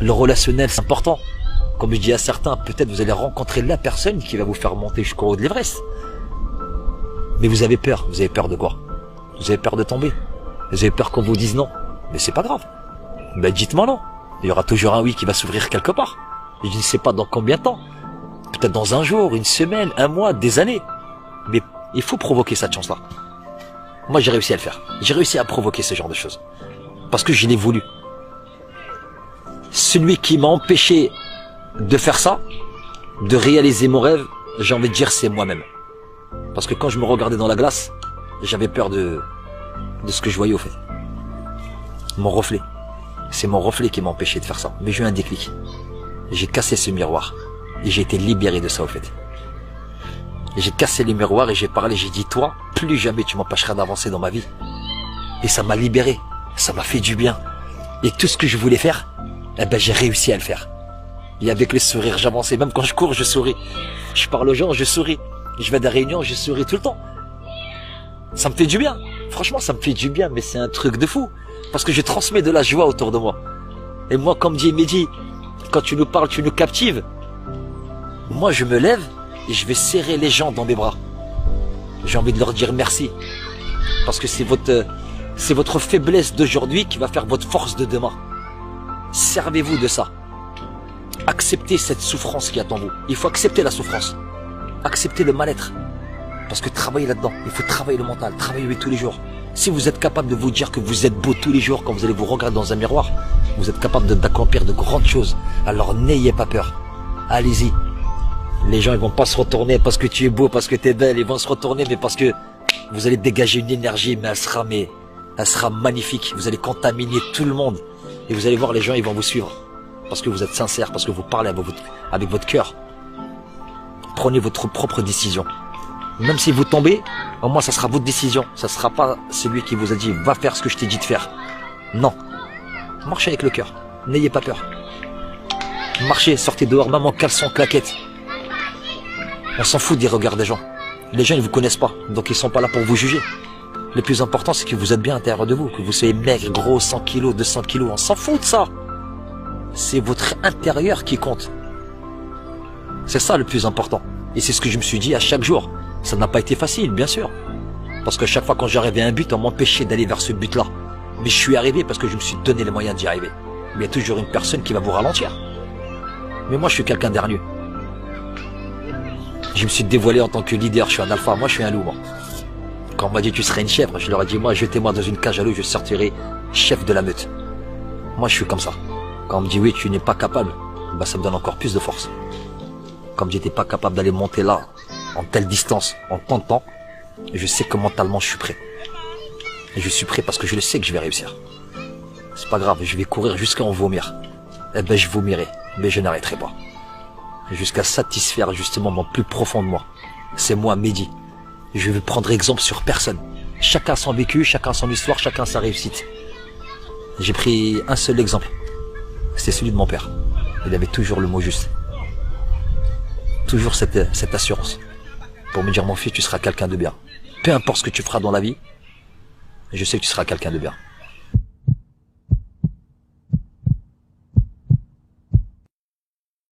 Le relationnel, c'est important. Comme je dis à certains, peut-être vous allez rencontrer la personne qui va vous faire monter jusqu'au haut de l'Everest. Mais vous avez peur. Vous avez peur de quoi? Vous avez peur de tomber. Vous avez peur qu'on vous dise non. Mais c'est pas grave. Ben dites-moi non. Il y aura toujours un oui qui va s'ouvrir quelque part. Et je ne sais pas dans combien de temps. Peut-être dans un jour, une semaine, un mois, des années. Mais il faut provoquer cette chance-là. Moi, j'ai réussi à le faire. J'ai réussi à provoquer ce genre de choses. Parce que je l'ai voulu. Celui qui m'a empêché de faire ça, de réaliser mon rêve, j'ai envie de dire c'est moi-même. Parce que quand je me regardais dans la glace, j'avais peur de ce que je voyais au fait. Mon reflet. C'est mon reflet qui m'a empêché de faire ça. Mais j'ai eu un déclic. J'ai cassé ce miroir. Et j'ai été libéré de ça au fait. J'ai cassé les miroirs et j'ai parlé, j'ai dit toi, plus jamais tu m'empêcheras d'avancer dans ma vie. Et ça m'a libéré. Ça m'a fait du bien. Et tout ce que je voulais faire, eh ben j'ai réussi à le faire. Et avec le sourire, j'avançais. Même quand je cours, je souris. Je parle aux gens, je souris. Je vais à des réunions, je souris tout le temps. Ça me fait du bien. Franchement, ça me fait du bien, mais c'est un truc de fou. Parce que je transmets de la joie autour de moi. Et moi, comme dit Mehdi, quand tu nous parles, tu nous captives. Moi, je me lève et je vais serrer les gens dans mes bras. J'ai envie de leur dire merci. Parce que c'est votre faiblesse d'aujourd'hui qui va faire votre force de demain. Servez-vous de ça. Acceptez cette souffrance qui attend vous. Il faut accepter la souffrance. Acceptez le mal-être. Parce que travaillez là-dedans. Il faut travailler le mental. Travaillez tous les jours. Si vous êtes capable de vous dire que vous êtes beau tous les jours quand vous allez vous regarder dans un miroir, vous êtes capable d'accomplir de grandes choses. Alors n'ayez pas peur. Allez-y. Les gens ils vont pas se retourner parce que tu es beau, parce que tu es belle. Ils vont se retourner mais parce que vous allez dégager une énergie, mais elle sera magnifique. Vous allez contaminer tout le monde. Et vous allez voir les gens ils vont vous suivre. Parce que vous êtes sincère, parce que vous parlez avec votre cœur. Prenez votre propre décision. Même si vous tombez, au moins ça sera votre décision. Ça ne sera pas celui qui vous a dit va faire ce que je t'ai dit de faire. Non. Marchez avec le cœur. N'ayez pas peur. Marchez, sortez dehors, même en caleçon, claquette. On s'en fout des regards des gens. Les gens ils vous connaissent pas, donc ils sont pas là pour vous juger. Le plus important c'est que vous êtes bien à l'intérieur de vous, que vous soyez maigre, gros, 100 kilos, 200 kilos, on s'en fout de ça. C'est votre intérieur qui compte. C'est ça le plus important. Et c'est ce que je me suis dit à chaque jour. Ça n'a pas été facile, bien sûr. Parce que chaque fois quand j'arrivais à un but, on m'empêchait d'aller vers ce but-là. Mais je suis arrivé parce que je me suis donné les moyens d'y arriver. Mais il y a toujours une personne qui va vous ralentir. Mais moi, je suis quelqu'un d'hargneux. Je me suis dévoilé en tant que leader, je suis un alpha. Moi, je suis un loup, moi. Quand on m'a dit tu serais une chèvre, je leur ai dit moi, jetez-moi dans une cage à loup, je sortirai chef de la meute. Moi, je suis comme ça. Quand on me dit oui, tu n'es pas capable, bah, ça me donne encore plus de force. Comme j'étais pas capable d'aller monter là, en telle distance, en tant de temps, je sais que mentalement je suis prêt. Et je suis prêt parce que je le sais que je vais réussir. C'est pas grave, je vais courir jusqu'à en vomir. Eh ben je vomirai, mais je n'arrêterai pas. Jusqu'à satisfaire justement mon plus profond de moi. C'est moi, Mehdi. Je veux prendre exemple sur personne. Chacun son vécu, chacun son histoire, chacun sa réussite. J'ai pris un seul exemple. C'est celui de mon père. Il avait toujours le mot juste. Toujours cette assurance. Pour me dire, mon fils, tu seras quelqu'un de bien. Peu importe ce que tu feras dans la vie, je sais que tu seras quelqu'un de bien.